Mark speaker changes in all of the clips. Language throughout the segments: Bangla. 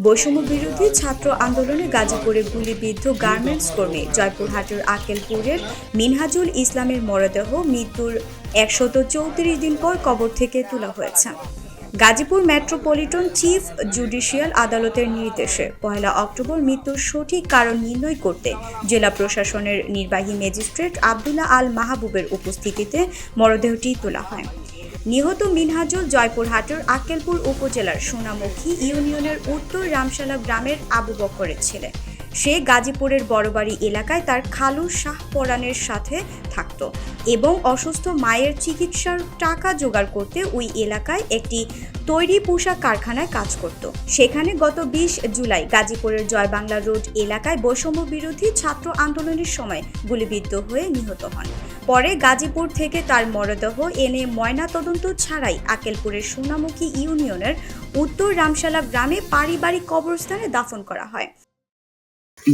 Speaker 1: বৈষম্য বিরোধী ছাত্র আন্দোলনে গাজীপুরে গুলিবিদ্ধ গার্মেন্টস কর্মী জয়পুরহাটের আক্কেলপুরের মিনহাজুল ইসলামের মরদেহ মৃত্যুর ১৩৪ দিন পর কবর থেকে তোলা হয়েছে। গাজীপুর মেট্রোপলিটন চিফ জুডিশিয়াল আদালতের নির্দেশে ১ অক্টোবর মৃত্যুর সঠিক কারণ নির্ণয় করতে জেলা প্রশাসনের নির্বাহী ম্যাজিস্ট্রেট আব্দুল্লাহ আল মাহবুবের উপস্থিতিতে মরদেহটি তোলা হয়। নিহত মিনহাজুল জয়পুরহাটের আক্কেলপুর উপজেলার সোনামুখী ইউনিয়নের উত্তর রামশালা গ্রামের আবু বকরের ছেলে। সে গাজীপুরের বড়বাড়ি এলাকায় তার খালু শাহ পরানের সাথে থাকত এবং অসুস্থ মায়ের চিকিৎসার টাকা জোগাড় করতে ওই এলাকায় একটি তৈরি পোশাক কারখানায় কাজ করত। সেখানে গত ২০ জুলাই গাজীপুরের জয়বাংলা রোড এলাকায় বৈষম্য বিরোধী ছাত্র আন্দোলনের সময় গুলিবিদ্ধ হয়ে নিহত হন। পরে গাজীপুর থেকে তার মরদেহ এনে ময়নাতদন্ত ছাড়াই আক্কেলপুরের সোনামুখী ইউনিয়নের উত্তর রামশালা গ্রামে পারিবারিক কবরস্থানে দাফন করা হয়।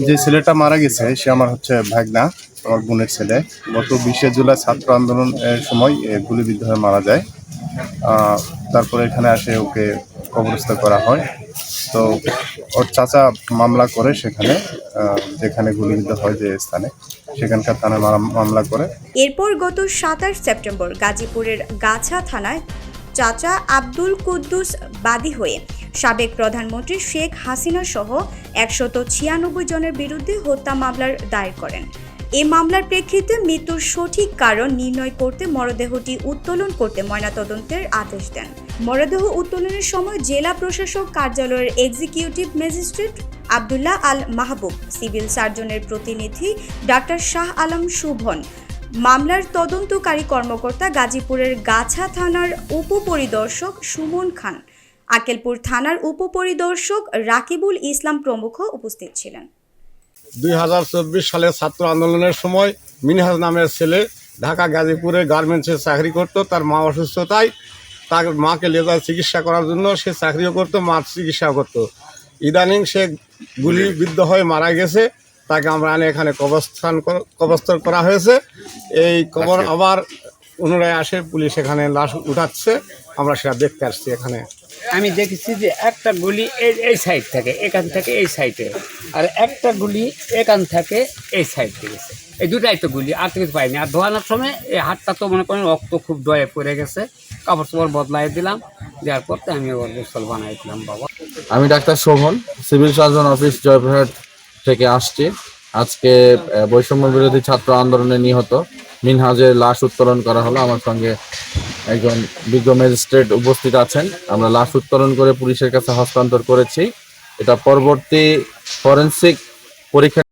Speaker 2: যে ছেলেটা মারা গেছে সে আমার ভাগনা, আমার বোনের ছেলে। গত ২০ জুলাই ছাত্র আন্দোলনের সময় গুলিবিদ্ধ হয়ে মারা যায়। তারপরে এখানে আসে ওকে কবরস্থ করা হয়। তো ওর চাচা মামলা করে সেখানে, যেখানে গুলিবিদ্ধ হয় যে স্থানে, সেখানকার থানায় মামলা করে।
Speaker 1: এরপর গত ২৭ সেপ্টেম্বর গাজীপুরের গাছা থানায় চাচা আব্দুল কুদ্দুস বাদী হয়ে সাবেক প্রধানমন্ত্রী শেখ হাসিনা সহ ১৯৬ জনের বিরুদ্ধে হত্যা মামলার দায়ের করেন। এই মামলার প্রেক্ষিতে মৃত্যুর সঠিক কারণ নির্ণয় করতে মরদেহটি উত্তোলন করতে ময়নাতদন্তের আদেশ দেন। মরদেহ উত্তোলনের সময় জেলা প্রশাসক কার্যালয়ের এক্সিকিউটিভ ম্যাজিস্ট্রেট আব্দুল্লাহ আল মাহবুব, সিভিল সার্জনের প্রতিনিধি ডাক্তার শাহ আলম শুভন, মামলার তদন্তকারী কর্মকর্তা গাজীপুরের গাছা থানার উপপরিদর্শক সুমন খান, আক্কেলপুর থানার উপপরিদর্শক রাকিবুল ইসলাম প্রমুখ উপস্থিত ছিলেন।
Speaker 3: ২০২৪ সালে ছাত্র আন্দোলনের সময় মিনহাজ নামের ছেলে ঢাকা গাজীপুরে গার্মেন্টসে চাকরি করত। তার মা অসুস্থতায় তার মাকে লেজার চিকিৎসা করার জন্য সে চাকরিও করতো, মার চিকিৎসাও করতো। ইদানিং সে গুলিবিদ্ধ হয়ে মারা গেছে। তাকে আমরা এখানে কবরস্থ করা হয়েছে। এই কবর আবার পুনরায় আসে, পুলিশ এখানে লাশ উঠাচ্ছে, আমরা সেটা দেখতে আসছি। এখানে
Speaker 4: আমি দেখেছি যে একটা গুলি এই সাইড থেকে, এখান থেকে এই সাইডে, আর একটা গুলি এখান থেকে এই সাইডে গেছে। এই দুটাই তো গুলি, আর কিছু পাইনি। আর ধোয়ানোর সময় এই হাতটা তো মনে করেন রক্ত খুব দয়ে পড়ে গেছে। কাপড় চোপড় বদলাই দিলাম, দেওয়ার পর আমি ওর গোসল বানাই দিলাম। বাবা,
Speaker 5: আমি doctor Shovon, civil surgeon office Joypurhat থেকে আসছি। আজকে বৈষম্য বিরোধী ছাত্র আন্দোলনে নিহত মিনহাজের লাশ উত্তোলন করা হলো। আমার সঙ্গে একজন বিজ্ঞ ম্যাজিস্ট্রেট উপস্থিত আছেন। আমরা লাশ উত্তোলন করে পুলিশের কাছে হস্তান্তর করেছি। এটা পরবর্তী ফরেনসিক পরীক্ষা